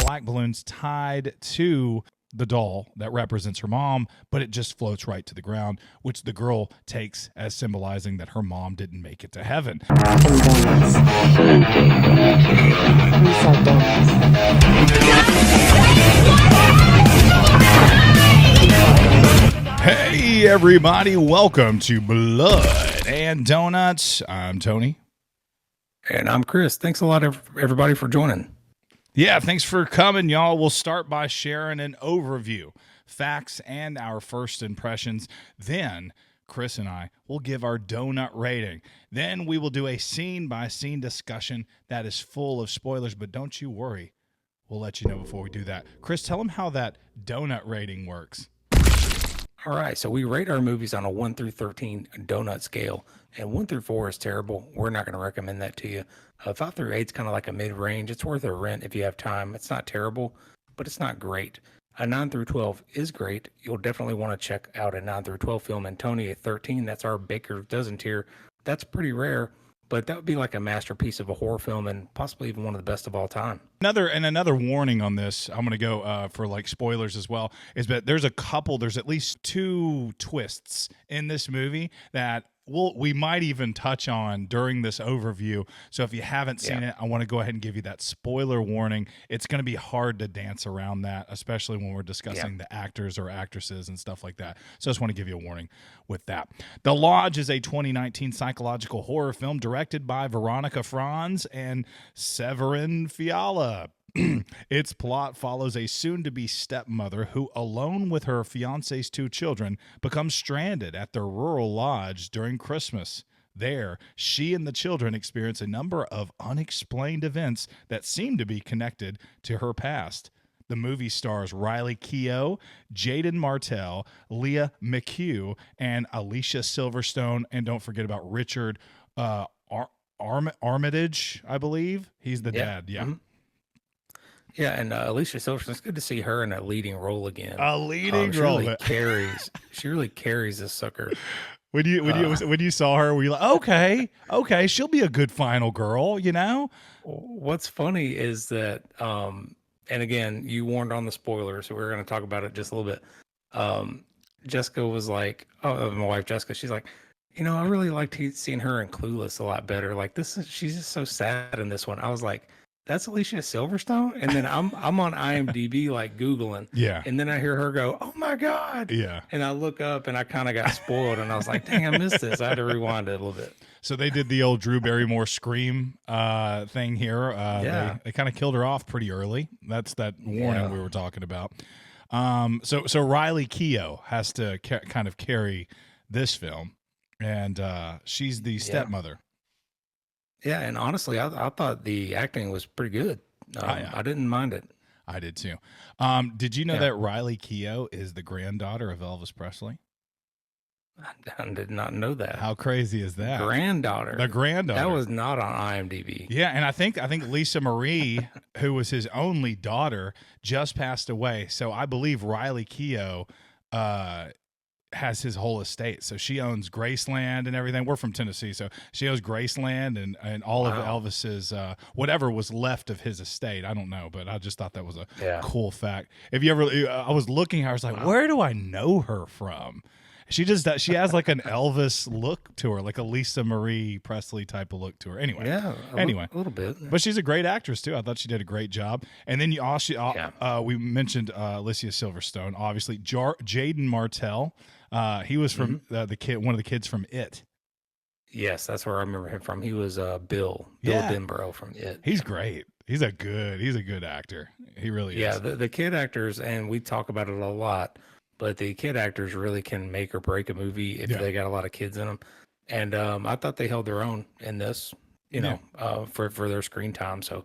black balloons tied to the doll that represents her mom, but it just floats right to the ground, which the girl takes as symbolizing that her mom didn't make it to heaven. Hey everybody, welcome to Blood and Donuts. I'm Tony. And I'm Chris. Thanks a lot, everybody, for joining. Yeah, thanks for coming, y'all. We'll start by sharing an overview, facts, and our first impressions. Then Chris and I will give our donut rating. Then we will do a scene-by-scene discussion that is full of spoilers, but don't you worry. We'll let you know before we do that. Chris, tell them how that donut rating works. All right, so we rate our movies on a 1 through 13 donut scale, and 1 through 4 is terrible. We're not going to recommend that to you. 5 through 8 is kind of like a mid-range. It's worth a rent if you have time. It's not terrible, but it's not great. A 9 through 12 is great. You'll definitely want to check out a 9 through 12 film. And Tony, a 13, that's our Baker's Dozen tier. That's pretty rare, but that would be like a masterpiece of a horror film and possibly even one of the best of all time. Another warning on this, I'm going to go for like spoilers as well, is that there's at least 2 twists in this movie that we might even touch on during this overview. So if you haven't seen it, I want to go ahead and give you that spoiler warning. It's going to be hard to dance around that, especially when we're discussing the actors or actresses and stuff like that. So I just want to give you a warning with that. The Lodge is a 2019 psychological horror film directed by Veronica Franz and Severin Fiala. Its plot follows a soon-to-be stepmother who, alone with her fiancé's 2 children, becomes stranded at their rural lodge during Christmas. There, she and the children experience a number of unexplained events that seem to be connected to her past. The movie stars Riley Keough, Jaden Martell, Leah McHugh, and Alicia Silverstone, and don't forget about Richard Armitage, I believe. He's the dad, Mm-hmm. Yeah, and Alicia Silverstone, it's good to see her in a leading role again. A leading role. She really carries this sucker. When you saw her, were you like, okay, she'll be a good final girl, you know? What's funny is that, and again, you warned on the spoilers, so we're going to talk about it just a little bit. Jessica was like, my wife Jessica, she's like, I really liked seeing her in Clueless a lot better. Like she's just so sad in this one. I was like, that's Alicia Silverstone? And then I'm on IMDb like Googling. Yeah. And then I hear her go, oh my God. Yeah. And I look up and I kind of got spoiled and I was like, dang, I missed this. I had to rewind it a little bit. So they did the old Drew Barrymore Scream thing here. They kind of killed her off pretty early. That's that warning we were talking about. So Riley Keough has to kind of carry this film, and she's the stepmother. Yeah, and honestly, I thought the acting was pretty good. I didn't mind it. I did too. Did you know that Riley Keough is the granddaughter of Elvis Presley? I did not know that. How crazy is that? Granddaughter. The granddaughter. That was not on IMDb. Yeah, and I think Lisa Marie, who was his only daughter, just passed away. So I believe Riley Keough has his whole estate. So she owns Graceland and everything. We're from Tennessee, so she owns Graceland and all of Elvis's whatever was left of his estate. I don't know, but I just thought that was a cool fact. If you ever, I was looking, I was like, where do I know her from? She has like an Elvis look to her, like a Lisa Marie Presley type of look to her. Anyway, a little bit. But she's a great actress too. I thought she did a great job. And then we mentioned Alicia Silverstone, obviously. Jaden Martell. He was from one of the kids from It. Yes, that's where I remember him from. He was Bill Denborough from It. He's great. He's a good actor. He really is. Yeah, the kid actors, and we talk about it a lot, but the kid actors really can make or break a movie if they got a lot of kids in them. And I thought they held their own in this, for their screen time. So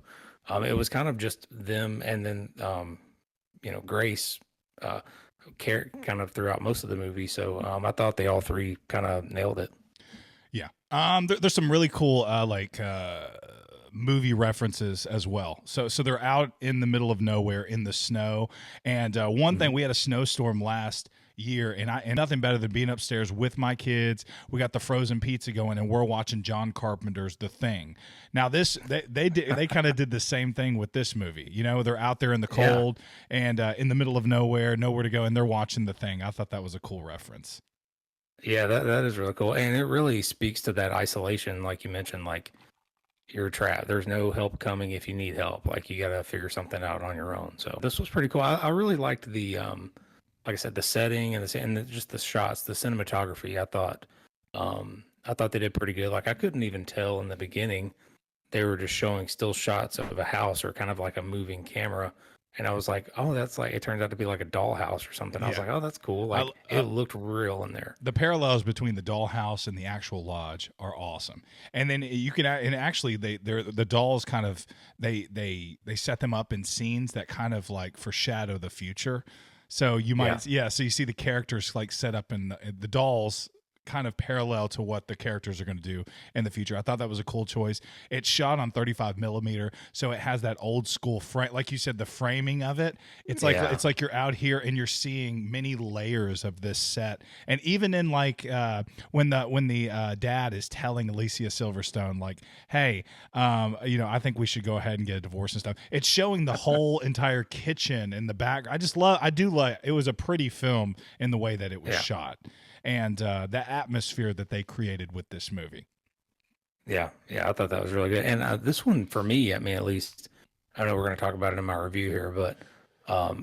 it was kind of just them, and then Grace kind of throughout most of the movie. So I thought they all 3 kind of nailed it. Yeah. There's some really cool movie references as well. So they're out in the middle of nowhere in the snow. And one thing, we had a snowstorm last year, and nothing better than being upstairs with my kids. We got the frozen pizza going, and we're watching John Carpenter's The Thing. Now this they kind of did the same thing with this movie. You know, they're out there in the Yeah. cold and in the middle of nowhere, nowhere to go, and they're watching The Thing. I thought that was a cool reference. Yeah, that is really cool. And it really speaks to that isolation, like you mentioned, like you're trapped. There's no help coming if you need help. Like you got to figure something out on your own. So this was pretty cool. I really liked the, like I said, the setting and just the shots, the cinematography. I thought they did pretty good. Like I couldn't even tell in the beginning they were just showing still shots of a house or kind of like a moving camera. And I was like, oh, that's like, it turns out to be like a dollhouse or something. I was Yeah. like, oh, that's cool. I, Like it looked real in there. the parallels between the dollhouse and the actual lodge are awesome. And then you can, and actually they're the dolls kind of they set them up in scenes that kind of like foreshadow the future. So you might, so you see the characters like set up in the dolls kind of parallel to what the characters are going to do in the future. I thought that was a cool choice. It's shot on 35 millimeter, so it has that old school frame, like you said, the framing of it. It's like you're out here and you're seeing many layers of this set. And even in like when the dad is telling Alicia Silverstone like, "Hey, I think we should go ahead and get a divorce and stuff." It's showing the whole entire kitchen in the back. I do like it was a pretty film in the way that it was shot and the atmosphere that they created with this movie. Yeah, I thought that was really good. And this one, for me, I mean, at least, I know we're going to talk about it in my review here, but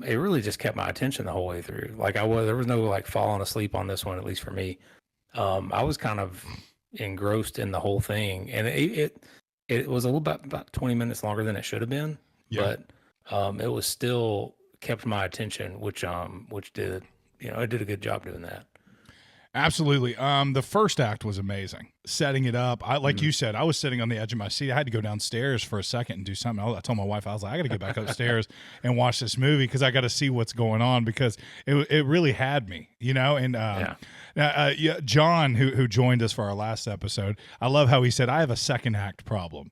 it really just kept my attention the whole way through. Like there was no like falling asleep on this one, at least for me. I was kind of engrossed in the whole thing, and it was a little bit about 20 minutes longer than it should have been, but it was still kept my attention, which did, it did a good job doing that. Absolutely. The first act was amazing. Setting it up. Like you said, I was sitting on the edge of my seat. I had to go downstairs for a second and do something. I told my wife, I was like, I got to get back upstairs and watch this movie because I got to see what's going on because it really had me, And John, who joined us for our last episode, I love how he said, I have a second act problem,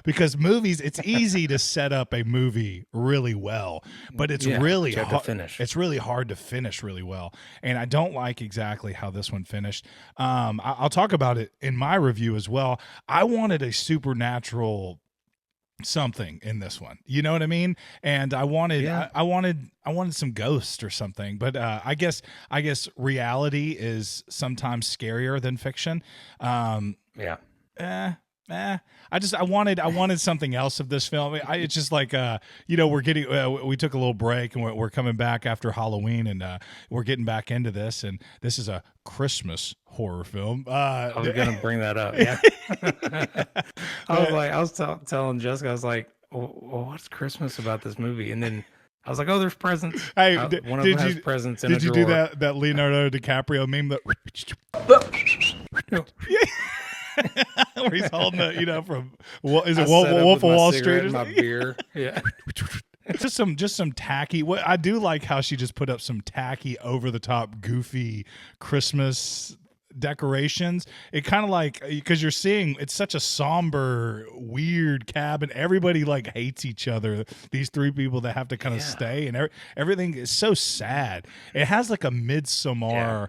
because movies, it's easy to set up a movie really well, but it's really hard to finish. It's really hard to finish really well. And I don't like exactly how this one finished. I'll talk about it in my review as well. I wanted a supernatural something in this one, you know what I mean? And I wanted I wanted some ghost or something, but I guess reality is sometimes scarier than fiction. I wanted something else of this film. It's just like we're getting we took a little break and we're coming back after Halloween and we're getting back into this, and this is a Christmas horror film. I was gonna bring that up. Yeah, I was telling Jessica, I was like, well, what's Christmas about this movie? And then I was like, oh, there's presents. Hey, one of them has presents in a drawer. Did you do that Leonardo DiCaprio meme that? Where he's holding the, from is it Wolf of Wall Street? My beer, yeah. Just some tacky. What I do like how she just put up some tacky, over the top, goofy Christmas decorations. It kind of like because you're seeing it's such a somber, weird cabin. Everybody like hates each other. These three people that have to kind of stay, and everything is so sad. It has like a Midsommar.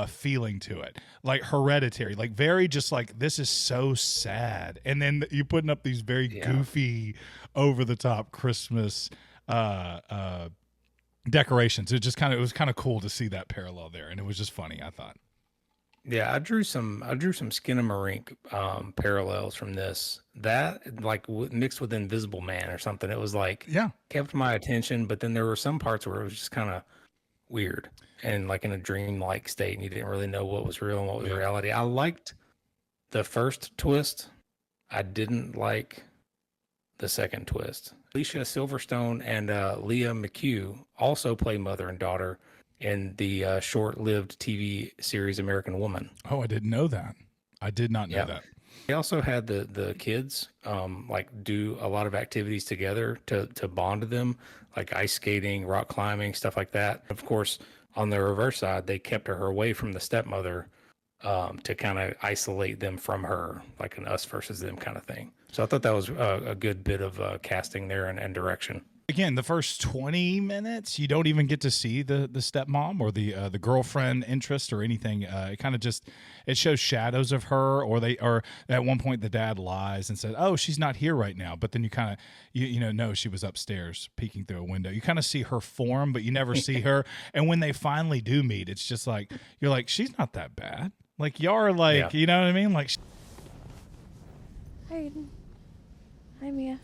Feeling to it, like Hereditary, like very just like this is so sad, and then you putting up these very goofy, over the top Christmas decorations. It was kind of cool to see that parallel there, and it was just funny, I thought. Yeah, I drew some Skinamarink parallels from this. That like mixed with Invisible Man or something. It was like kept my attention, but then there were some parts where it was just kind of weird and like in a dream-like state, and you didn't really know what was real and what was reality. I liked the first twist. I didn't like the second twist. Alicia Silverstone and Leah McHugh also play mother and daughter in the short-lived TV series American Woman. Oh, I didn't know that. I did not know that. They also had the kids like do a lot of activities together to bond them, like ice skating, rock climbing, stuff like that. Of course, on the reverse side, they kept her away from the stepmother to kind of isolate them from her, like an us versus them kind of thing. So I thought that was a good bit of casting there and direction. again, the first 20 minutes, you don't even get to see the stepmom or the girlfriend interest or anything. It kind of just it shows shadows of her, or at one point the dad lies and says, "Oh, she's not here right now." But then you kind of you know no, she was upstairs peeking through a window. You kind of see her form, but you never see her. And when they finally do meet, it's just like you're like, she's not that bad. Like y'all are like, Yeah. you know what I mean? Like Hi, Aiden. Hi, Mia.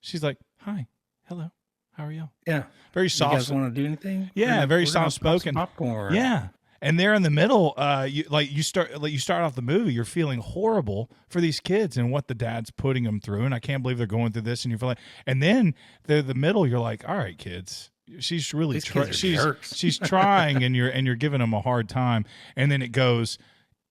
she's like, "Hi, hello, how are y'all?" Yeah. Very You soft. guys want to do anything? Yeah, very We're gonna pop some soft-spoken. popcorn. Yeah. And there in the middle, you start off the movie, you're feeling horrible for these kids and what the dad's putting them through, and I can't believe they're going through this. And you feel like, and then the middle, you're like, all right, kids, she's really These kids are jerks. she's trying, and you're giving them a hard time, and then it goes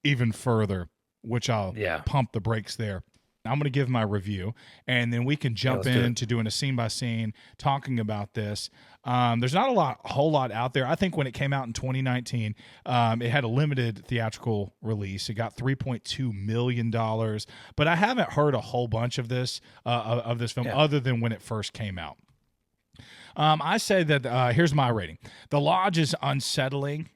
even further, which I'll pump the brakes there. I'm going to give my review, and then we can jump into doing a scene by scene, talking about this. There's not a whole lot out there. I think when it came out in 2019, it had a limited theatrical release. It got $3.2 million, but I haven't heard a whole bunch of this film other than when it first came out. I say that here's my rating. The Lodge is unsettling.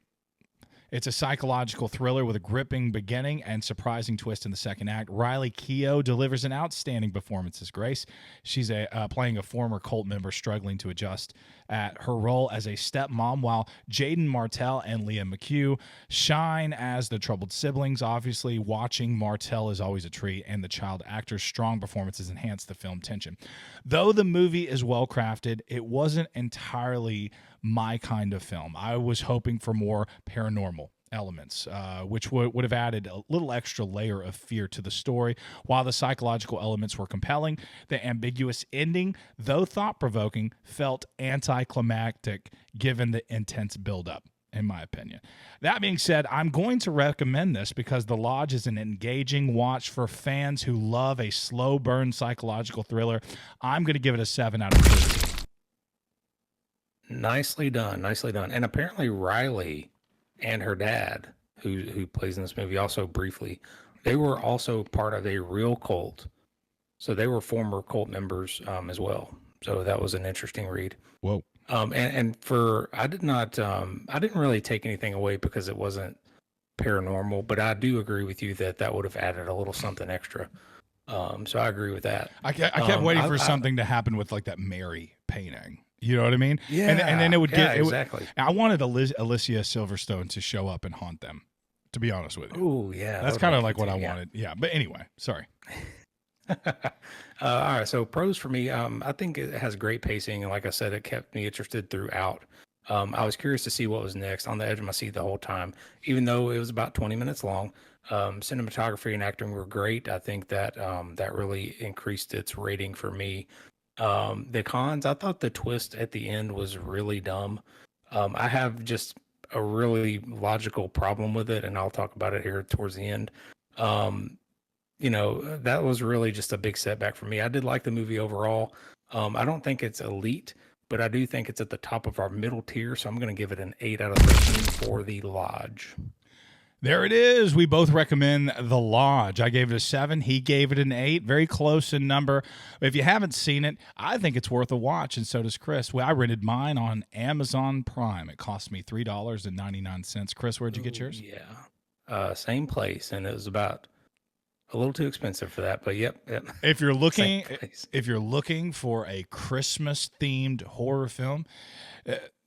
It's a psychological thriller with a gripping beginning and surprising twist in the second act. Riley Keough delivers an outstanding performance as Grace. She's playing a former cult member struggling to adjust at her role as a stepmom, while Jaden Martell and Leah McHugh shine as the troubled siblings. Obviously, watching Martell is always a treat, and the child actor's strong performances enhance the film tension. Though the movie is well crafted, it wasn't entirely my kind of film. I was hoping for more paranormal elements, which would have added a little extra layer of fear to the story. While the psychological elements were compelling, the ambiguous ending, though thought-provoking, felt anticlimactic given the intense buildup, in my opinion. That being said, I'm going to recommend this because The Lodge is an engaging watch for fans who love a slow burn psychological thriller. I'm going to give it a 7 out of 10. Nicely done. Nicely done. And apparently Riley and her dad, who plays in this movie also briefly, they were also part of a real cult. So they were former cult members as well. So that was an interesting read. Whoa. And I didn't really take anything away because it wasn't paranormal, but I do agree with you that would have added a little something extra. So I agree with that. I kept waiting for something to happen with like that Mary painting. You know what I mean? Yeah. And then it would get exactly. I wanted Alicia Silverstone to show up and haunt them. To be honest with you. Oh yeah, that's kind of like what I wanted. Yeah, but anyway, sorry. All right, so pros for me. I think it has great pacing, and like I said, it kept me interested throughout. I was curious to see what was next, on the edge of my seat the whole time, even though it was about 20 minutes long. Cinematography and acting were great. I think that that really increased its rating for me. The cons, I thought the twist at the end was really dumb. I have just a really logical problem with it, and I'll talk about it here towards the end. That was really just a big setback for me. I did like the movie overall. I don't think it's elite, but I do think it's at the top of our middle tier, so I'm going to give it an 8 out of 13 for The Lodge. There it is. We both recommend The Lodge. I gave it a 7. He gave it an 8. Very close in number. If you haven't seen it, I think it's worth a watch, and so does Chris. Well, I rented mine on Amazon Prime. It cost me $3.99. Chris, where'd you get yours? Yeah. Same place, and it was about a little too expensive for that, but yep. If you're looking for a Christmas-themed horror film,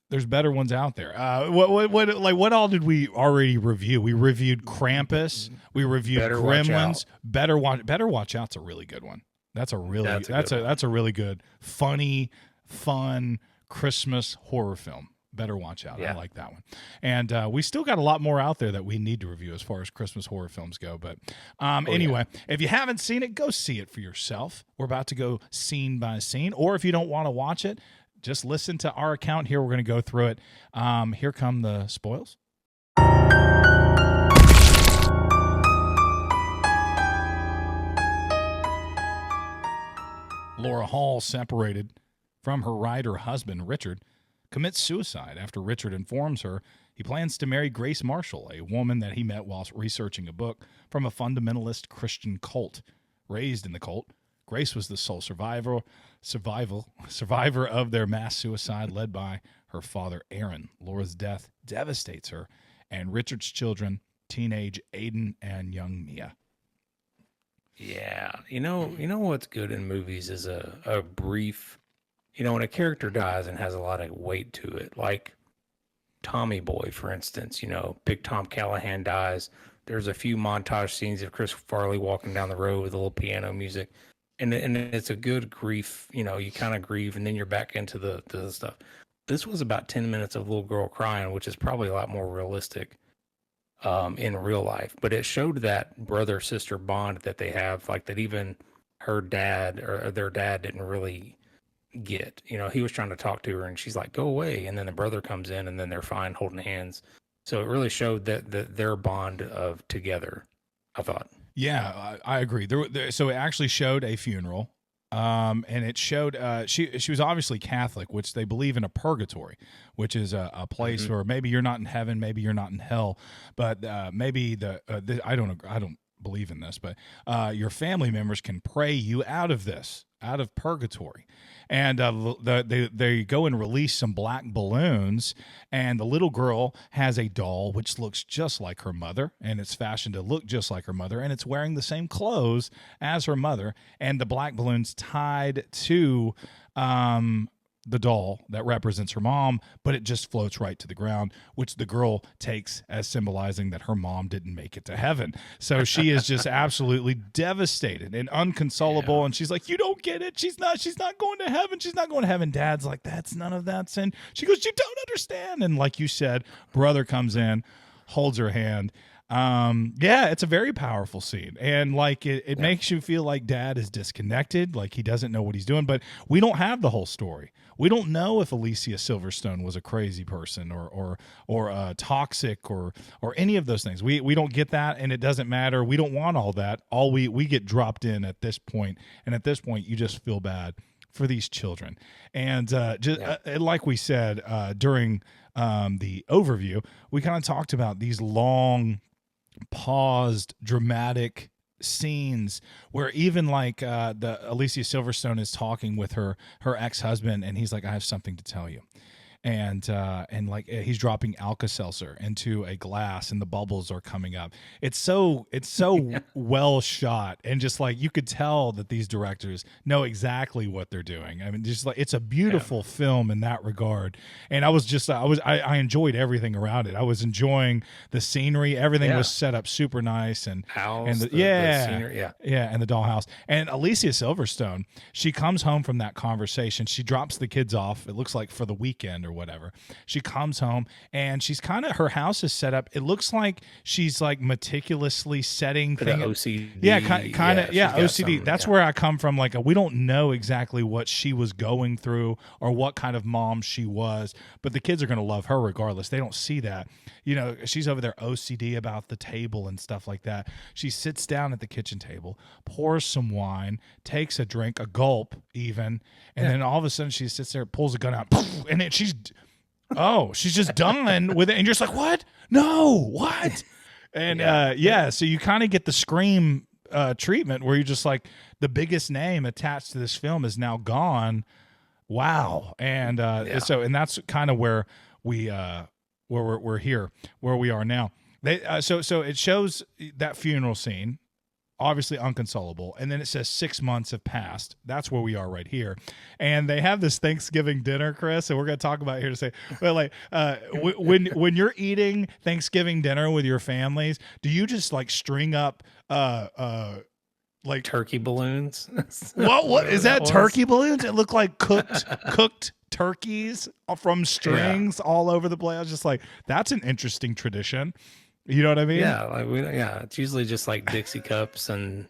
there's better ones out there. What all did we already review? We reviewed Krampus. We reviewed Gremlins. Better Watch Out's a really good one. That's a really good, funny, fun Christmas horror film. Better Watch Out. Yeah. I like that one. And we still got a lot more out there that we need to review as far as Christmas horror films go. But if you haven't seen it, go see it for yourself. We're about to go scene by scene. Or if you don't want to watch it, just listen to our account here. We're going to go through it. Here come the spoils. Laura Hall, separated from her writer husband, Richard, commits suicide after Richard informs her he plans to marry Grace Marshall, a woman that he met while researching a book from a fundamentalist Christian cult. Raised in the cult, Grace was the sole survivor of their mass suicide led by her father, Aaron. Laura's death devastates her and Richard's children, teenage Aiden and young Mia. Yeah, you know what's good in movies is a brief, when a character dies and has a lot of weight to it, like Tommy Boy, for instance. Big Tom Callahan dies. There's a few montage scenes of Chris Farley walking down the road with a little piano music, and it's a good grief. You kind of grieve, and then you're back into the stuff. This was about 10 minutes of little girl crying, which is probably a lot more realistic in real life, but it showed that brother-sister bond that they have, like that even her dad or their dad didn't really get. He was trying to talk to her and she's like, go away, and then the brother comes in and then they're fine holding hands. So it really showed that their bond of together, I thought. Yeah, I agree. So it actually showed a funeral. And it showed she was obviously Catholic, which they believe in a purgatory, which is a place where maybe you're not in heaven, maybe you're not in hell, but maybe I don't believe in this, but your family members can pray you out of this, out of purgatory. And they go and release some black balloons, and the little girl has a doll which looks just like her mother, and it's fashioned to look just like her mother, and it's wearing the same clothes as her mother, and the black balloon's tied to the doll that represents her mom, but it just floats right to the ground, which the girl takes as symbolizing that her mom didn't make it to heaven. So she is just absolutely devastated and unconsolable. Yeah. And she's like, you don't get it. She's not going to heaven. She's not going to heaven. Dad's like, that's none of that sin. She goes, you don't understand. And like you said, brother comes in, holds her hand. It's a very powerful scene, and like it makes you feel like dad is disconnected, like he doesn't know what he's doing, but we don't have the whole story. We don't know if Alicia Silverstone was a crazy person or toxic or any of those things. We don't get that, and it doesn't matter. We don't want all that. All we get dropped in at this point, and at this point you just feel bad for these children. And like we said during the overview, we kind of talked about these long paused dramatic scenes where even like the Alicia Silverstone is talking with her ex-husband, and he's like, I have something to tell you. And like he's dropping Alka-Seltzer into a glass and the bubbles are coming up. It's so well shot, and just like you could tell that these directors know exactly what they're doing. I mean, just like it's a beautiful film in that regard. And I enjoyed everything around it. I was enjoying the scenery. Everything was set up super nice, and the scenery, and the dollhouse. And Alicia Silverstone, she comes home from that conversation. She drops the kids off. It looks like for the weekend or whatever. She comes home and she's her house is set up. It looks like she's like meticulously setting things. OCD. Yeah, kind of. Yeah, OCD. That's where I come from. Like, we don't know exactly what she was going through or what kind of mom she was, but the kids are going to love her regardless. They don't see that. She's over there OCD about the table and stuff like that. She sits down at the kitchen table, pours some wine, takes a drink, a gulp even, and then all of a sudden she sits there, pulls a gun out, and then she's just done with it. And you're just like, what? No, what? And so you kind of get the Scream treatment where you're just like, the biggest name attached to this film is now gone. Wow. And and that's kind of where we're here, where we are now. So it shows that funeral scene, obviously unconsolable, and then it says 6 months have passed. That's where we are right here. And they have this Thanksgiving dinner, Chris, and we're going to talk about it here to say, but like when you're eating Thanksgiving dinner with your families, do you just like string up like turkey balloons? What is that? Turkey balloons? It looked like cooked turkeys from strings all over the place. I was just like, that's an interesting tradition. You know what I mean? Yeah, it's usually just like Dixie cups and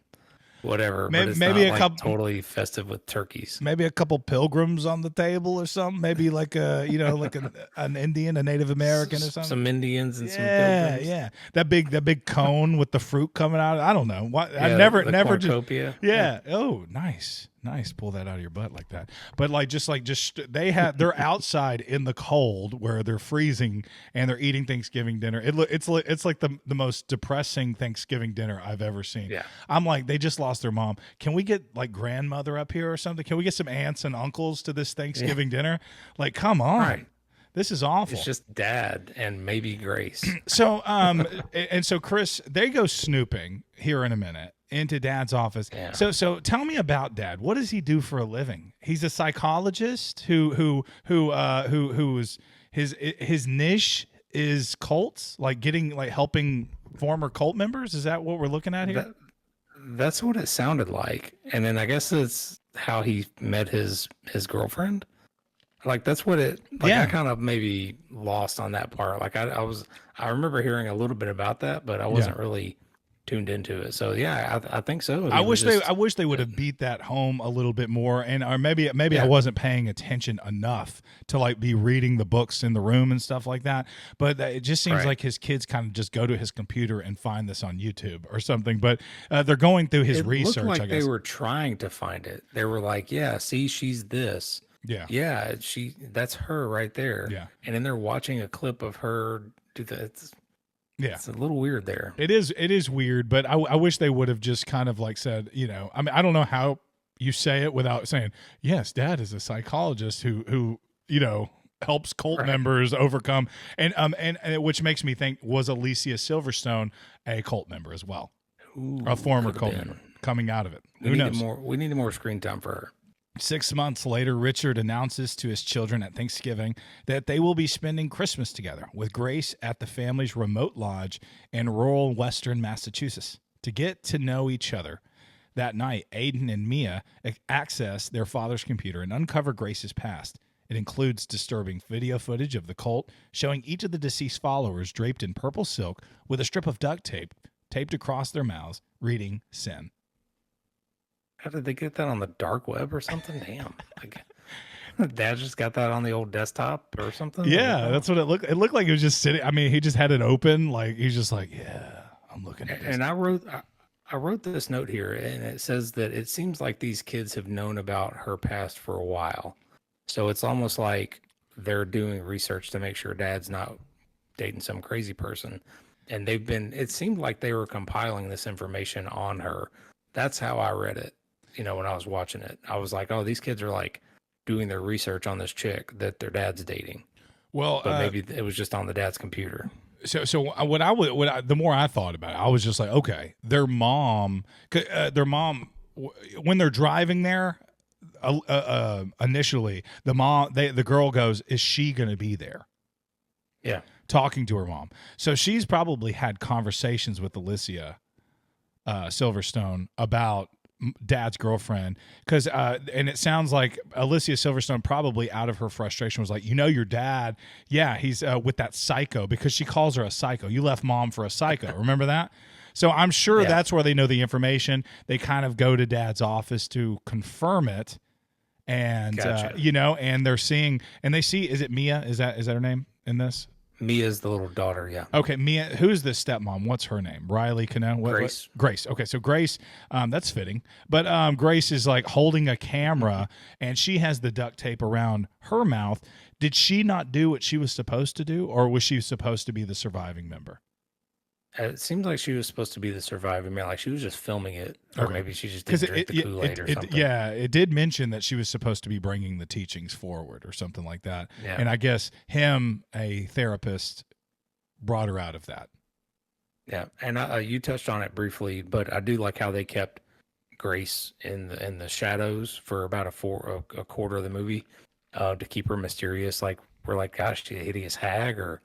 whatever. Maybe, but it's maybe not a couple totally festive with turkeys. Maybe a couple pilgrims on the table or something. Maybe like an Indian, a Native American or something. Some Indians and some pilgrims. Yeah. That big cone with the fruit coming out. I don't know. What I the never cornucopia. Yeah. Oh, nice. Nice, pull that out of your butt like that. But they're outside in the cold where they're freezing and they're eating Thanksgiving dinner. It's like the most depressing Thanksgiving dinner I've ever seen. Yeah. I'm like, they just lost their mom. Can we get like grandmother up here or something? Can we get some aunts and uncles to this Thanksgiving dinner? Like, come on. Right. This is awful. It's just Dad and maybe Grace. So, and so Chris, they go snooping here in a minute into Dad's office. Yeah. So tell me about Dad. What does he do for a living? He's a psychologist who is his niche is cults, like helping former cult members. Is that what we're looking at here? That's what it sounded like. And then I guess it's how he met his girlfriend. Like that's what it. Like Yeah. I kind of maybe lost on that part. Like I remember hearing a little bit about that, but I wasn't really tuned into it. So yeah, I think so. I wish they would have beat that home a little bit more, or maybe I wasn't paying attention enough to like be reading the books in the room and stuff like that. But it just seems like his kids kind of just go to his computer and find this on YouTube or something. But they're going through his research. Looked like I guess they were trying to find it. They were like, "Yeah, see, she's this. Yeah, that's her right there." Yeah, and then they're watching a clip of her do that. It's a little weird there. It is weird, but I wish they would have just kind of like said, I mean, I don't know how you say it without saying, yes, Dad is a psychologist who helps cult members overcome, and which makes me think, was Alicia Silverstone a cult member as well? Ooh, a former cult member coming out of it. Who knows? We needed more screen time for her. 6 months later, Richard announces to his children at Thanksgiving that they will be spending Christmas together with Grace at the family's remote lodge in rural western Massachusetts. To get to know each other that night, Aiden and Mia access their father's computer and uncover Grace's past. It includes disturbing video footage of the cult showing each of the deceased followers draped in purple silk with a strip of duct tape taped across their mouths, reading sin. How did they get that on the dark web or something? Damn. Like, Dad just got that on the old desktop or something? Yeah, that's what it looked. It looked like it was just sitting. I mean, he just had it open. Like he's just like, yeah, I'm looking at this. And I wrote this note here, and it says that it seems like these kids have known about her past for a while. So it's almost like they're doing research to make sure Dad's not dating some crazy person. And it seemed like they were compiling this information on her. That's how I read it. When I was watching it, I was like, oh, these kids are like doing their research on this chick that their dad's dating. Well, but maybe it was just on the dad's computer. So the more I thought about it, I was just like, okay, their mom, when they're driving there, initially, the girl goes, is she going to be there? Yeah. Talking to her mom. So she's probably had conversations with Alicia Silverstone about Dad's girlfriend, because and it sounds like Alicia Silverstone probably out of her frustration was like, your dad, he's with that psycho, because she calls her a psycho. You left Mom for a psycho. Remember that? So I'm sure that's where they know the information. They kind of go to Dad's office to confirm it, and Gotcha. And they're seeing, and they see, is it Mia? Is that her name in this? Mia's the little daughter, yeah. Okay, Mia. Who's the stepmom? What's her name? Riley Cano? Grace. Grace. Okay, so Grace, that's fitting. But Grace is like holding a camera, and she has the duct tape around her mouth. Did she not do what she was supposed to do, or was she supposed to be the surviving member? It seems like she was supposed to be the surviving man. Like she was just filming it, or maybe she just didn't drink the Kool-Aid or something. Yeah, it did mention that she was supposed to be bringing the teachings forward or something like that. Yeah. And I guess him, a therapist, brought her out of that. Yeah, and you touched on it briefly, but I do like how they kept Grace in the shadows for about a quarter of the movie to keep her mysterious. Like we're like, gosh, she a hideous hag, or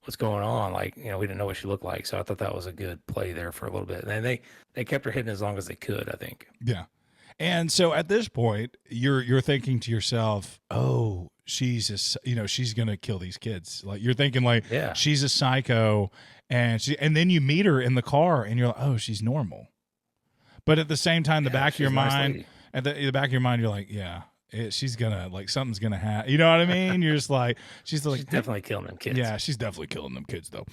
what's going on? Like, we didn't know what she looked like. So I thought that was a good play there for a little bit. And they kept her hidden as long as they could, I think. Yeah. And so at this point, you're thinking to yourself, oh, she's going to kill these kids. Like you're thinking like, she's a psycho, and then you meet her in the car and you're like, oh, she's normal. But at the same time, the back of your mind, you're like, yeah, she's gonna like something's gonna happen. You know what I mean? You're just like she's like She's definitely killing them kids. yeah, she's definitely killing them kids though.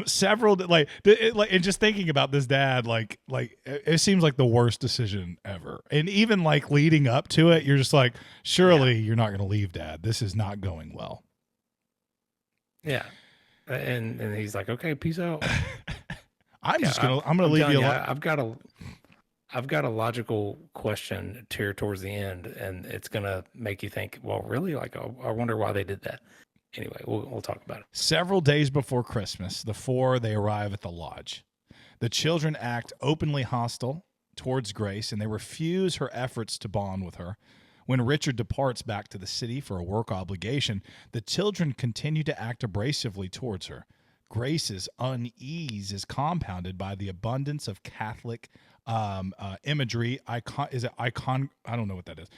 Several and just thinking about this dad, it seems like the worst decision ever. And even like leading up to it, you're just like, surely you're not gonna leave, Dad. This is not going well. Yeah. And he's like, okay, peace out. I'm gonna leave you alone. I've got a logical question towards the end, and it's gonna make you think, well, really? Like, I wonder why they did that. Anyway, we'll talk about it. Several days before Christmas, the four they arrive at the lodge. The children act openly hostile towards Grace, and they refuse her efforts to bond with her. When Richard departs back to the city for a work obligation, the children continue to act abrasively towards her. Grace's unease is compounded by the abundance of Catholic imagery. I don't know what that is.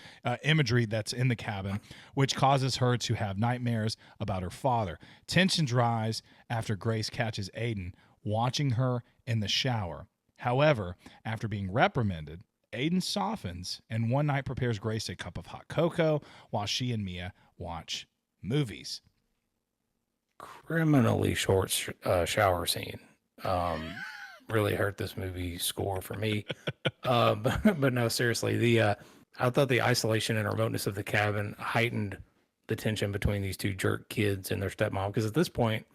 Imagery that's in the cabin, which causes her to have nightmares about her father. Tensions rise after Grace catches Aiden watching her in the shower. However, after being reprimanded, Aiden softens and one night prepares Grace a cup of hot cocoa while she and Mia watch movies. Criminally short shower scene. Really hurt this movie score for me. But no, seriously, I thought the isolation and remoteness of the cabin heightened the tension between these two jerk kids and their stepmom. Because at this point,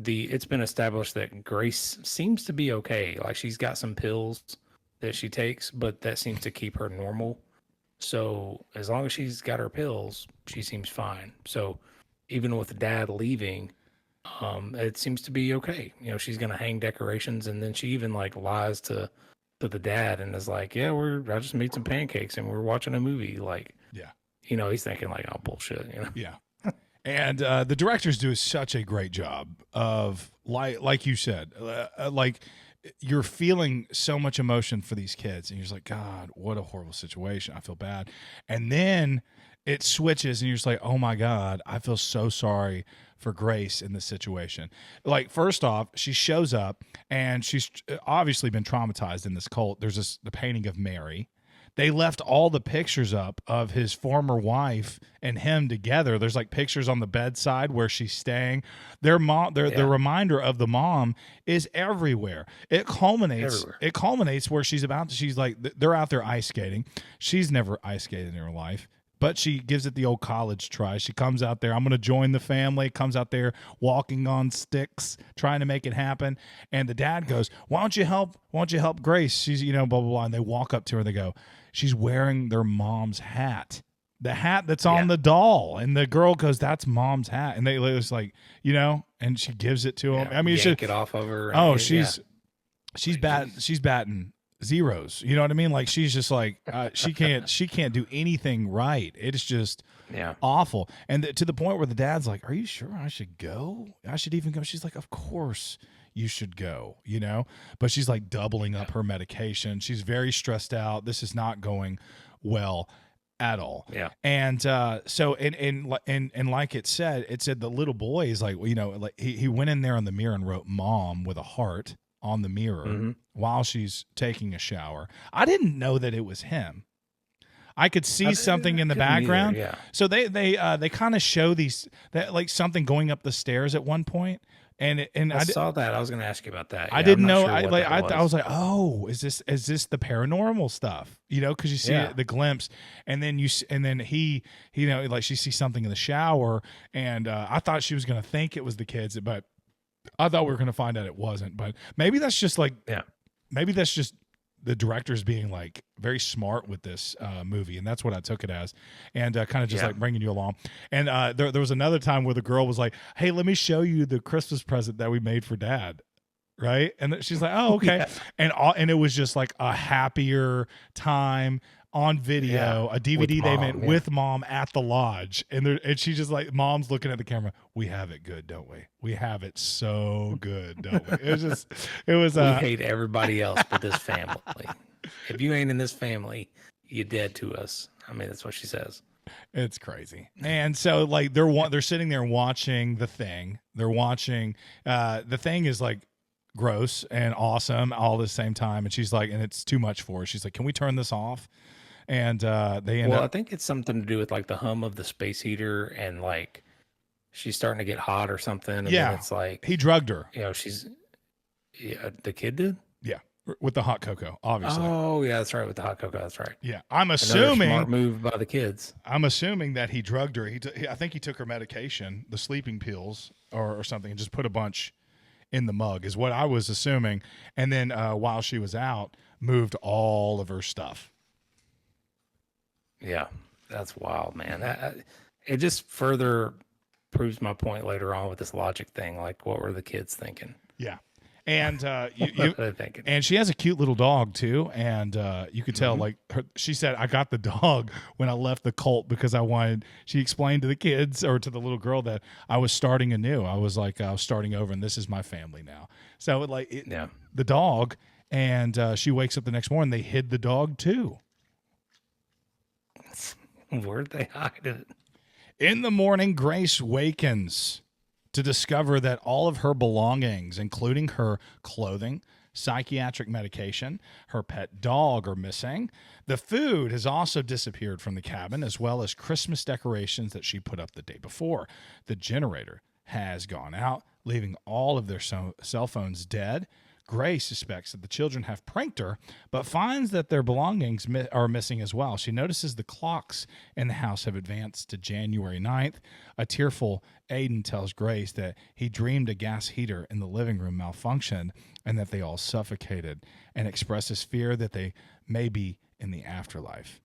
it's been established that Grace seems to be okay. Like, she's got some pills that she takes, but that seems to keep her normal. So as long as she's got her pills, she seems fine. So even with Dad leaving, it seems to be okay. You know, she's gonna hang decorations, and then she even like lies to the dad and is like, "Yeah, I just made some pancakes and we're watching a movie." Like, yeah, you know, he's thinking like, "Oh, bullshit," you know. Yeah. And the directors do such a great job of like you said, like you're feeling so much emotion for these kids, and you're just like, God, what a horrible situation. I feel bad. And then it switches, and you're just like, oh my God, I feel so sorry for Grace in this situation. Like, first off, she shows up, and she's obviously been traumatized in this cult. There's the painting of Mary. They left all the pictures up of his former wife and him together. There's like pictures on the bedside where she's staying. The reminder of the mom is everywhere. It culminates where she's like, they're out there ice skating. She's never ice skated in her life, but she gives it the old college try. She comes out there, I'm going to join the family, comes out there walking on sticks, trying to make it happen. And the dad goes, why don't you help Grace? She's, blah, blah, blah. And they walk up to her and they go, she's wearing their mom's hat, the hat that's on the doll. And the girl goes, that's mom's hat. And they was like, and she gives it to him. I mean, yank it off of her. She's batting zeros. You know what I mean? Like, she's just like, she can't do anything right. It's just awful. And to the point where the dad's like, are you sure I should go? I should even go. She's like, of course you should go, but she's like doubling up her medication. She's very stressed out. This is not going well at all. Yeah. And so and like it said the little boy is like, like he went in there on the mirror and wrote mom with a heart on the mirror while she's taking a shower. I didn't know that it was him. I could see something in the background. Either, yeah. So they kind of show that like something going up the stairs at one point. And I saw that. I was going to ask you about that. I didn't know. I was like, oh, is this the paranormal stuff? Because you see the glimpse, and then he, like she sees something in the shower, and I thought she was going to think it was the kids, but I thought we were going to find out it wasn't. But maybe that's just like, maybe that's just the director's being like very smart with this movie, and that's what I took it as, and kind of just like bringing you along. And there was another time where the girl was like, hey, let me show you the Christmas present that we made for Dad, right? And she's like, oh, okay. And it was just like a happier time on video, a DVD they made with mom at the lodge, and she's just like, mom's looking at the camera, we have it good, don't we? We have it so good, don't we? We hate everybody else but this family. If you ain't in this family, you're dead to us. I mean, that's what she says. It's crazy. And so like they're sitting there watching The Thing. They're watching The Thing is like gross and awesome all at the same time, and she's like, and it's too much for her. She's like, can we turn this off? and they end Well, I up. think it's something to do with like the hum of the space heater and like she's starting to get hot or something. And then Yeah, it's like, he drugged her. she's, yeah, the kid did? Yeah, with the hot cocoa, obviously. Oh, yeah, that's right. With the hot cocoa. That's right. Yeah, I'm Another smart assuming. move by the kids. I'm assuming that he drugged her. I think he took her medication, the sleeping pills, or something, and just put a bunch in the mug, is what I was assuming. And then while she was out, moved all of her stuff. Yeah, that's wild, man. It just further proves my point later on with this logic thing. Like, what were the kids thinking? Yeah, and What are they thinking? and she has a cute little dog too, and you could tell like she said, I got the dog when I left the cult because I wanted. She explained to the kids or to the little girl that I was starting anew. I was starting over, and this is my family now. So the dog, and she wakes up the next morning. They hid the dog too. Where'd they hide it? In the morning, Grace wakens to discover that all of her belongings, including her clothing, psychiatric medication, her pet dog, are missing. The food has also disappeared from the cabin, as well as Christmas decorations that she put up the day before. The generator has gone out, leaving all of their cell phones dead. Grace suspects that the children have pranked her, but finds that their belongings are missing as well. She notices the clocks in the house have advanced to January 9th. A tearful Aiden tells Grace that he dreamed a gas heater in the living room malfunctioned and that they all suffocated, and expresses fear that they may be in the afterlife.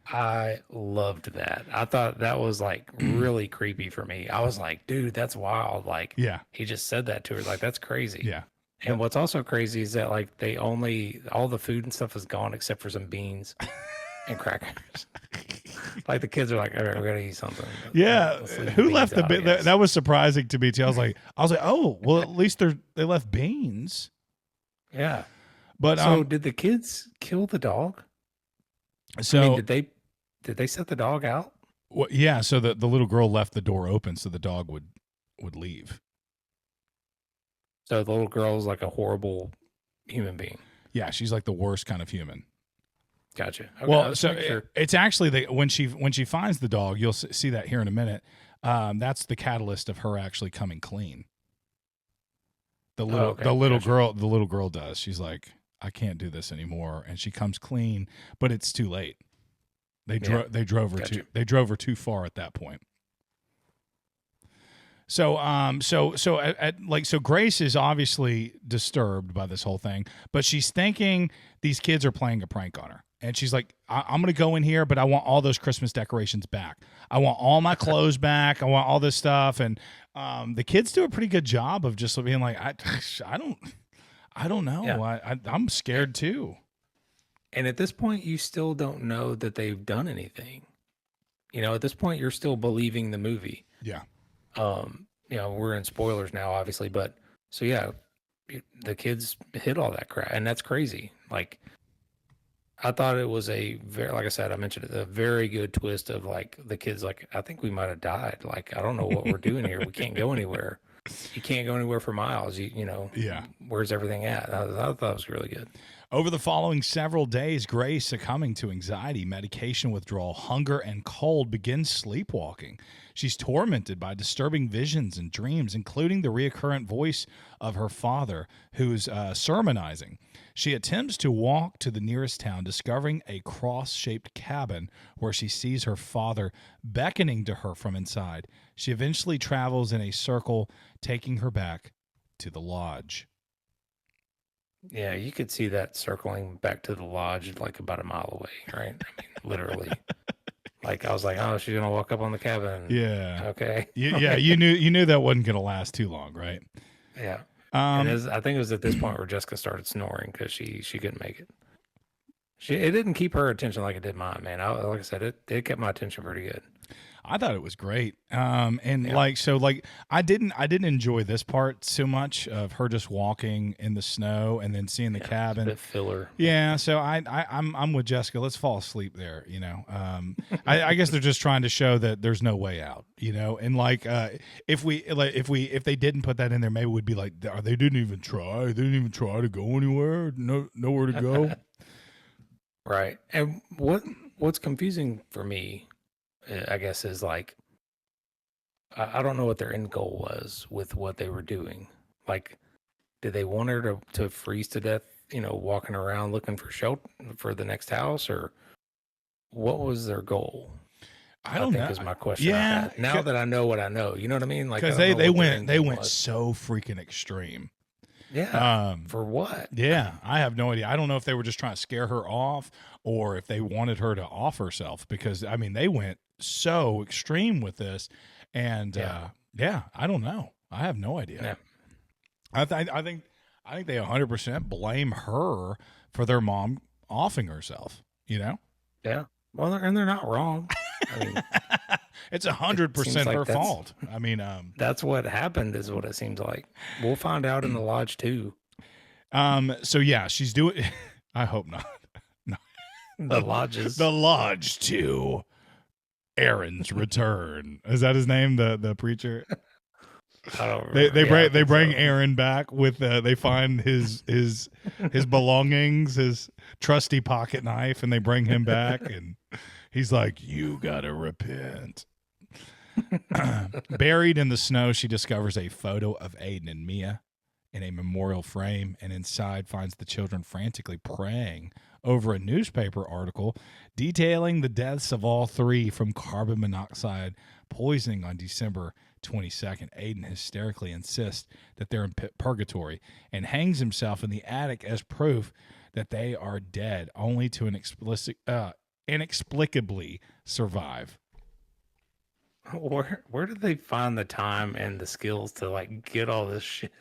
I loved that. I thought that was like really creepy for me. I was like, dude, that's wild. Like, Yeah. he just said that to her. Like, that's crazy. Yeah. And what's also crazy is that like all the food and stuff is gone except for some beans and crackers. Like the kids are like, all right, we're gonna eat something. Yeah, Let's leave who beans left the out, I guess. that was surprising to me too. I was like, oh, well, at least they left beans. Yeah. But So did the kids kill the dog? so I mean, did they set the dog out? yeah, so the little girl left the door open so the dog would leave. So the little girl's like a horrible human being. Yeah, she's like the worst kind of human. Gotcha. Okay, Well, let's so make sure. it's actually when she finds the dog, you'll see that here in a minute. That's the catalyst of her actually coming clean. The little girl does. She's like, I can't do this anymore, and she comes clean, but it's too late. They drove her too far at that point. So so Grace is obviously disturbed by this whole thing, but she's thinking these kids are playing a prank on her. And she's like, I'm going to go in here, but I want all those Christmas decorations back. I want all my clothes back. I want all this stuff. And the kids do a pretty good job of just being like, I don't know. Yeah. I'm scared too. And at this point, you still don't know that they've done anything. At this point, you're still believing the movie. Yeah. We're in spoilers now, obviously, but so yeah, the kids hit all that crap, and that's crazy. Like, I thought it was like I said, I mentioned it, a very good twist of like the kids, like, I think we might have died. Like, I don't know what we're doing here. We can't go anywhere. You can't go anywhere for miles. Yeah. Where's everything at? I thought it was really good. Over the following several days, Grace, succumbing to anxiety, medication withdrawal, hunger, and cold, begins sleepwalking. She's tormented by disturbing visions and dreams, including the recurrent voice of her father, who's sermonizing. She attempts to walk to the nearest town, discovering a cross-shaped cabin where she sees her father beckoning to her from inside. She eventually travels in a circle, taking her back to the lodge. Yeah, you could see that circling back to the lodge like about a mile away, right? I mean, literally. Like, I was like, oh, she's gonna walk up on the cabin. Yeah. Okay. You knew that wasn't gonna last too long, right? Yeah. And I think it was at this point where Jessica started snoring because she couldn't make it. It didn't keep her attention like it did mine, man. Like I said, it kept my attention pretty good. I thought it was great. I didn't enjoy this part so much of her just walking in the snow and then seeing the cabin. It's a bit filler. Yeah, so I'm with Jessica. Let's fall asleep there. I guess they're just trying to show that there's no way out. And if they didn't put that in there, maybe we'd be like, they didn't even try. They didn't even try to go anywhere. Nowhere to go. Right. And what's confusing for me, I guess, is like I don't know what their end goal was with what they were doing. Like, did they want her to freeze to death? Walking around looking for shelter for the next house, or what was their goal? I I don't think know. is my question I Yeah, had. Now that I know what I know, you know what I mean? Like, I because don't know they what their went end they game went was. so freaking extreme. Yeah. For what? Yeah, I have no idea. I don't know if they were just trying to scare her off or if they wanted her to off herself, because I mean they went so extreme with this, and Yeah. yeah, I don't know. I have no idea. Yeah. I think they 100% blame her for their mom offing herself. You know, Yeah. Well, they're not wrong. I mean, it's it seems 100% her like fault. I mean, that's what happened, is what it seems like. We'll find out in the lodge too. so yeah, she's doing. I hope not. No. The lodges. The Lodge 2. Aaron's Return. Is that his name? The preacher. I don't They remember. Yeah, I they think bring so. Aaron back with they find his belongings, his trusty pocket knife, and they bring him back, and he's like, "You gotta repent." Buried in the snow, she discovers a photo of Aiden and Mia in a memorial frame, and inside finds the children frantically praying over a newspaper article detailing the deaths of all three from carbon monoxide poisoning on December 22nd. Aiden hysterically insists that they're in purgatory and hangs himself in the attic as proof that they are dead, only to inexplicably survive. Where did they find the time and the skills to like get all this shit?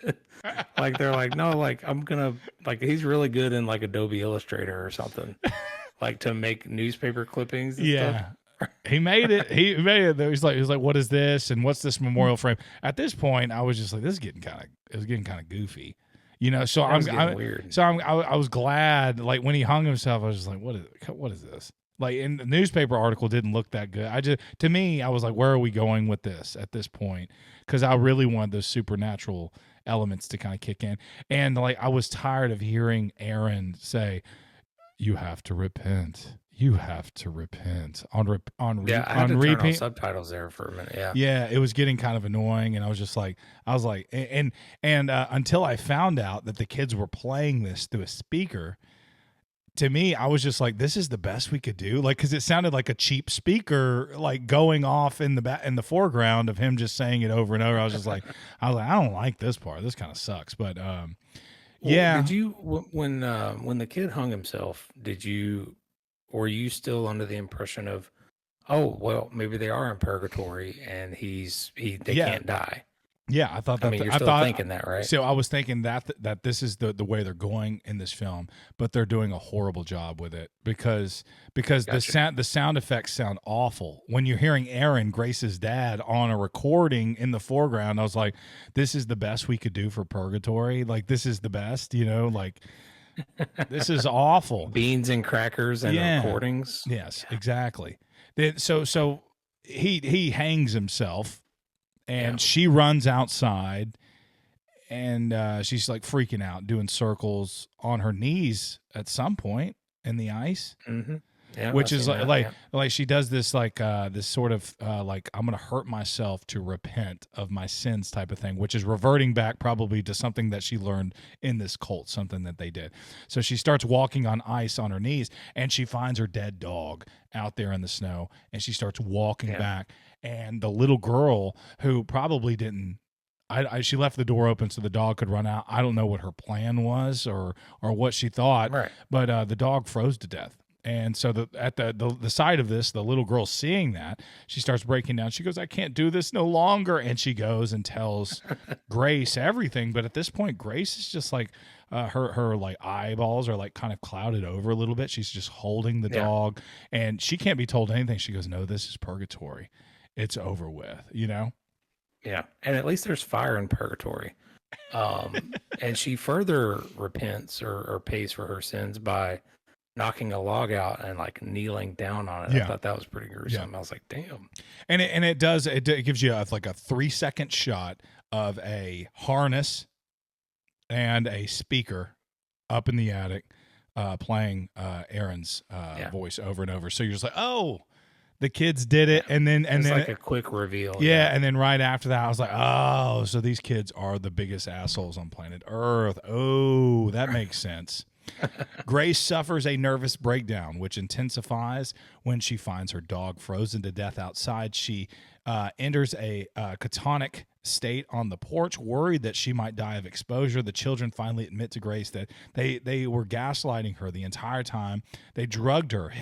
Like, they're like, no, like I'm gonna, like, he's really good in like Adobe Illustrator or something, like to make newspaper clippings and stuff. Yeah. He made it. He made it. He's like, what is this? And what's this memorial frame? At this point, I was just like, this is getting kind of goofy, you know? So That was getting weird. I was glad, like when he hung himself, I was just like, what is this? Like, in the newspaper article didn't look that good. To me, I was like, where are we going with this at this point? Cause I really wanted those supernatural elements to kind of kick in. And like, I was tired of hearing Aaron say, you have to repent. You have to repent I had to turn on repeat. subtitles there for a minute. Yeah. Yeah, it was getting kind of annoying, and I was like, until I found out that the kids were playing this through a speaker. To me, I was just like, this is the best we could do, like, because it sounded like a cheap speaker, like going off in the foreground of him just saying it over and over. I was like, I don't like this part. This kind of sucks, but yeah. Did you when the kid hung himself? Were you still under the impression of, oh well, maybe they are in purgatory and they Yeah. can't die? Yeah, I thought that. I mean, you're still thinking that, right? So I was thinking that this is the way they're going in this film, but they're doing a horrible job with it because Gotcha. the sound effects sound awful. When you're hearing Aaron, Grace's dad, on a recording in the foreground, I was like, this is the best we could do for purgatory. Like, this is the best, you know, like this is awful. Beans and crackers and Yeah. recordings. Yes, exactly. So he hangs himself, and Yeah. she runs outside, and she's like freaking out, doing circles on her knees at some point in the ice, Mm-hmm. Yeah, which I've is seen that, yeah. like she does this like this sort of like, I'm gonna hurt myself to repent of my sins type of thing, which is reverting back probably to something that she learned in this cult, something that they did. So she starts walking on ice on her knees, and she finds her dead dog out there in the snow, and she starts walking Yeah. back, and the little girl, who probably didn't, she left the door open so the dog could run out. I don't know what her plan was or what she thought, Right. but the dog froze to death. And so at the side of this, the little girl, seeing that, she starts breaking down. She goes, I can't do this no longer. And she goes and tells Grace everything. But at this point, Grace is just like, her like eyeballs are like kind of clouded over a little bit. She's just holding the Yeah. dog, and she can't be told anything. She goes, no, this is purgatory. It's over with, you know? Yeah. And at least there's fire in purgatory. And she further repents or pays for her sins by knocking a log out and like kneeling down on it. Yeah. I thought that was pretty gruesome. I was like, damn. And it gives you like a 3-second shot of a harness and a speaker up in the attic, playing Aaron's Yeah. voice over and over. So you're just like, oh, the kids did it, Yeah. and then It's like a quick reveal. yeah, and then right after that, I was like, oh, so these kids are the biggest assholes on planet Earth. Oh, that makes sense. Grace suffers a nervous breakdown, which intensifies when she finds her dog frozen to death outside. She enters a catonic state on the porch, worried that she might die of exposure. The children finally admit to Grace that they were gaslighting her the entire time. They drugged her,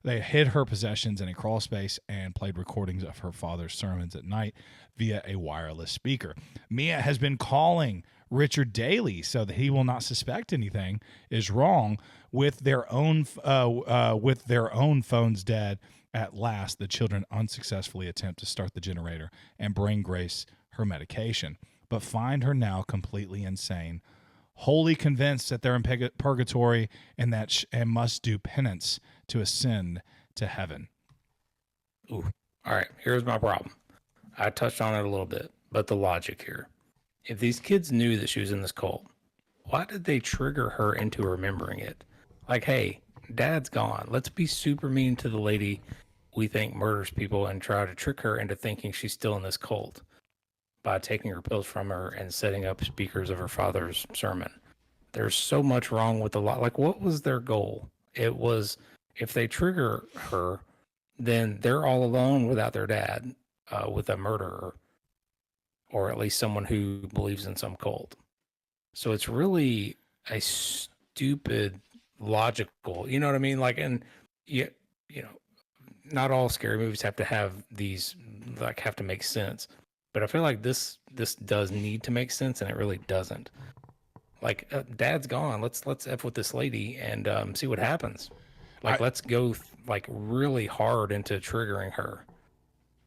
they hid her possessions in a crawl space, and played recordings of her father's sermons at night via a wireless speaker. Mia has been calling Richard daily so that he will not suspect anything is wrong. With their own phones dead, at last the children unsuccessfully attempt to start the generator and bring Grace her medication, but find her now completely insane, wholly convinced that they're in purgatory and and must do penance to ascend to heaven. Ooh. All right, here's my problem. I touched on it a little bit, but the logic here. If these kids knew that she was in this cult, why did they trigger her into remembering it? Like, hey, dad's gone. Let's be super mean to the lady we think murders people and try to trick her into thinking she's still in this cult by taking her pills from her and setting up speakers of her father's sermon. There's so much wrong with the lot. Like, what was their goal? It was, if they trigger her, then they're all alone without their dad, with a murderer, or at least someone who believes in some cult. So it's really a stupid logical, you know what I mean? Like, and you know, not all scary movies have to have these, like, have to make sense. But I feel like this does need to make sense, and it really doesn't. Like, dad's gone. Let's f with this lady and see what happens. Like, let's go like really hard into triggering her.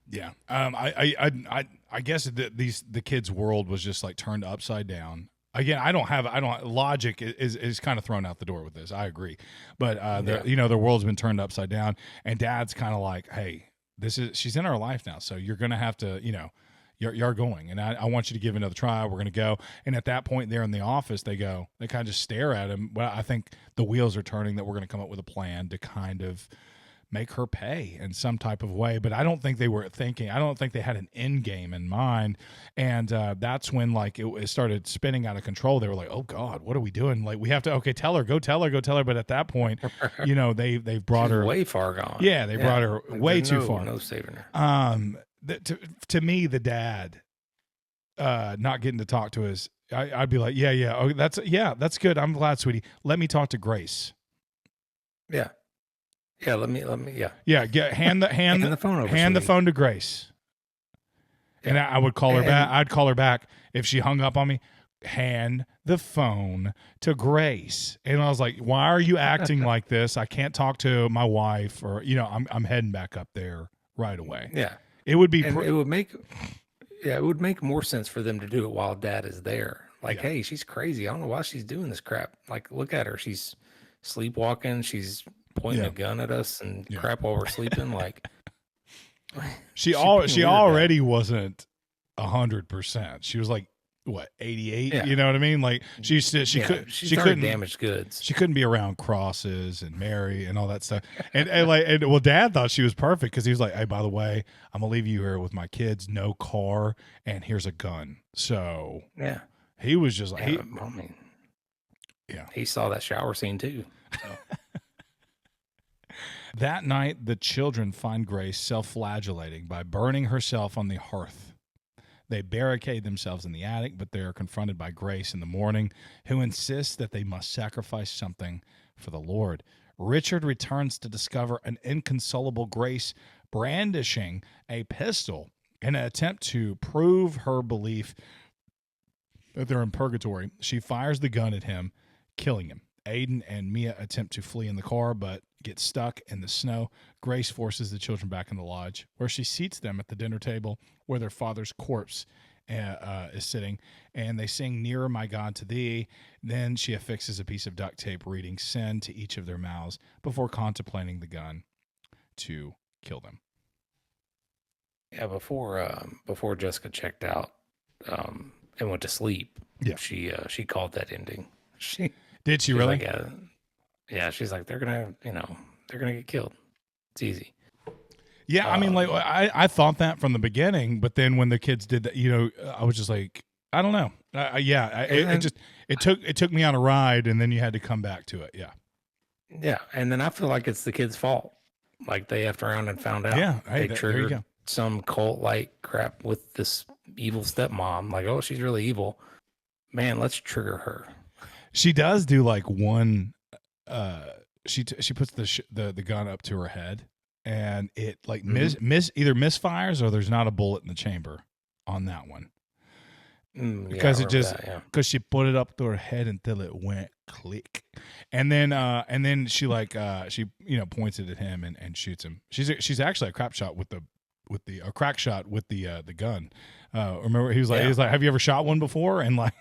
Yeah. I guess the kids' world was just like turned upside down. Again, logic is kind of thrown out the door with this. I agree. But their world's been turned upside down, and dad's kind of like, hey, she's in our life now. So you're going to have to, you're going, and I want you to give it another try. We're going to go. And at that point there in the office, they kind of just stare at him. Well, I think the wheels are turning that we're going to come up with a plan to kind of make her pay in some type of way. But I don't think they had an end game in mind. And that's when like it started spinning out of control. They were like, oh God, what are we doing? Like, we have to, okay, go tell her. But at that point, they've brought her way far gone. Yeah. They brought her like, way too far. No saving her. To me, the dad, not getting to talk to his, I'd be like, yeah. Oh, that's good. I'm glad, sweetie. Let me talk to Grace. Yeah. Yeah, let me. Yeah, hand the phone over. Hand the phone to Grace. Yeah. And I would call her back. I'd call her back if she hung up on me. Hand the phone to Grace. And I was like, why are you acting like this? I can't talk to my wife, or I'm heading back up there right away. Yeah. It would be it would make more sense for them to do it while dad is there. Like, hey, she's crazy. I don't know why she's doing this crap. Like, look at her. She's sleepwalking. She's pointing a gun at us and crap while we're sleeping. Like, she already wasn't 100%. She was like, what, 88? Yeah. You know what I mean? Like, she couldn't damage goods. She couldn't be around crosses and Mary and all that stuff. And dad thought she was perfect, because he was like, hey, by the way, I'm gonna leave you here with my kids, no car, and here's a gun. So yeah, he was just like, he saw that shower scene too. So. That night, the children find Grace self-flagellating by burning herself on the hearth. They barricade themselves in the attic, but they are confronted by Grace in the morning, who insists that they must sacrifice something for the Lord. Richard returns to discover an inconsolable Grace brandishing a pistol in an attempt to prove her belief that they're in purgatory. She fires the gun at him, killing him. Aiden and Mia attempt to flee in the car, but get stuck in the snow. Grace forces the children back in the lodge, where she seats them at the dinner table where their father's corpse is sitting, and they sing "Nearer, My God, to Thee." Then she affixes a piece of duct tape reading "Send" to each of their mouths before contemplating the gun to kill them. Yeah, before Jessica checked out and went to sleep, she called that ending. Did she really? Like, Yeah, she's like, they're gonna get killed. It's easy. Yeah, I mean, like I thought that from the beginning, but then when the kids did that, I was just like, I don't know. It took me on a ride, and then you had to come back to it. Yeah, Yeah, and then I feel like it's the kid's fault. Like they effed around and found out. yeah. Hey, They there you triggered go. some cult like crap with this evil stepmom. Like, oh, she's really evil. Man, let's trigger her. She does do like one. She puts the gun up to her head, and it like either misfires or there's not a bullet in the chamber on that one. Because because she put it up to her head until it went click, and then she she points it at him and shoots him. She's actually a crap shot with a crack shot with the gun. Remember he was like have you ever shot one before? And like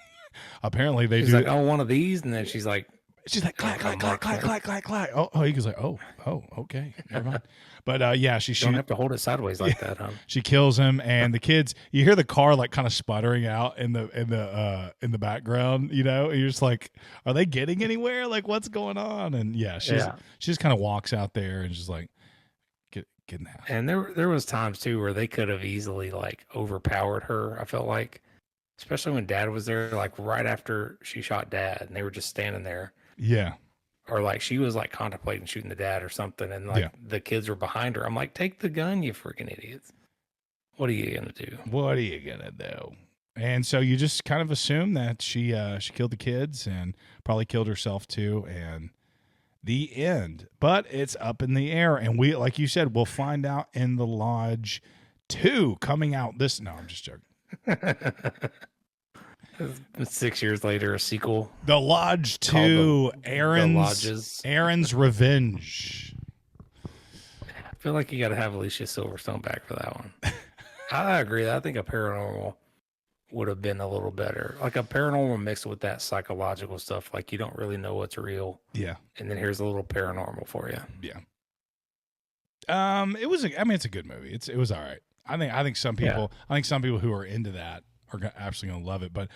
apparently they she's do. Like, I want one of these, and then she's like clack clack clack clack clack clack clack. Oh, he goes like oh okay, never mind. But yeah, you don't have to hold it sideways like that, huh? She kills him, and the kids. You hear the car like kind of sputtering out in the background. And you're just like, are they getting anywhere? Like, what's going on? And yeah, she just kind of walks out there and just like get in the house. And there was times too where they could have easily like overpowered her. I felt like, especially when Dad was there, like right after she shot Dad, and they were just standing there. Yeah. Or like she was like contemplating shooting the dad or something, and like the kids were behind her. I'm like, take the gun, you freaking idiots. What are you gonna do? What are you gonna do? And so you just kind of assume that she killed the kids and probably killed herself too, and the end. But it's up in the air, and we, like you said, we'll find out in The Lodge 2 coming out this. No, I'm just joking. 6 years later, a sequel. The Lodge 2, Aaron's Revenge. I feel like you got to have Alicia Silverstone back for that one. I agree. I think a paranormal would have been a little better. Like a paranormal mixed with that psychological stuff. Like you don't really know what's real. Yeah. And then here's a little paranormal for you. Yeah. It was. It's a good movie. It was all right. I think some people. I think some people who are into that are absolutely gonna love it. But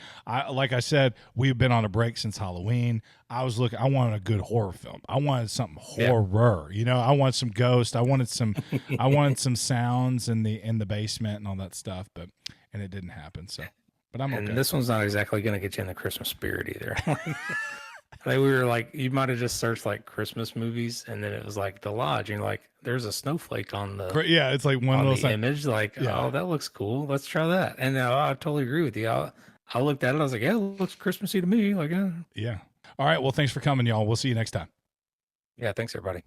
like I said, we've been on a break since Halloween. I wanted a good horror film. I wanted something horror. I wanted some ghosts. I wanted some sounds in the basement and all that stuff. And it didn't happen. So, but I'm okay. And this one's not exactly gonna get you in the Christmas spirit either. Like we were like, you might have just searched like Christmas movies, and then it was like The Lodge, and you're like, there's a snowflake on the it's like one of those image, like oh, that looks cool, let's try that. And I totally agree with you. I looked at it, I was like, yeah, it looks Christmassy to me. Like, yeah. All right, well, thanks for coming, y'all. We'll see you next time. Yeah, thanks everybody.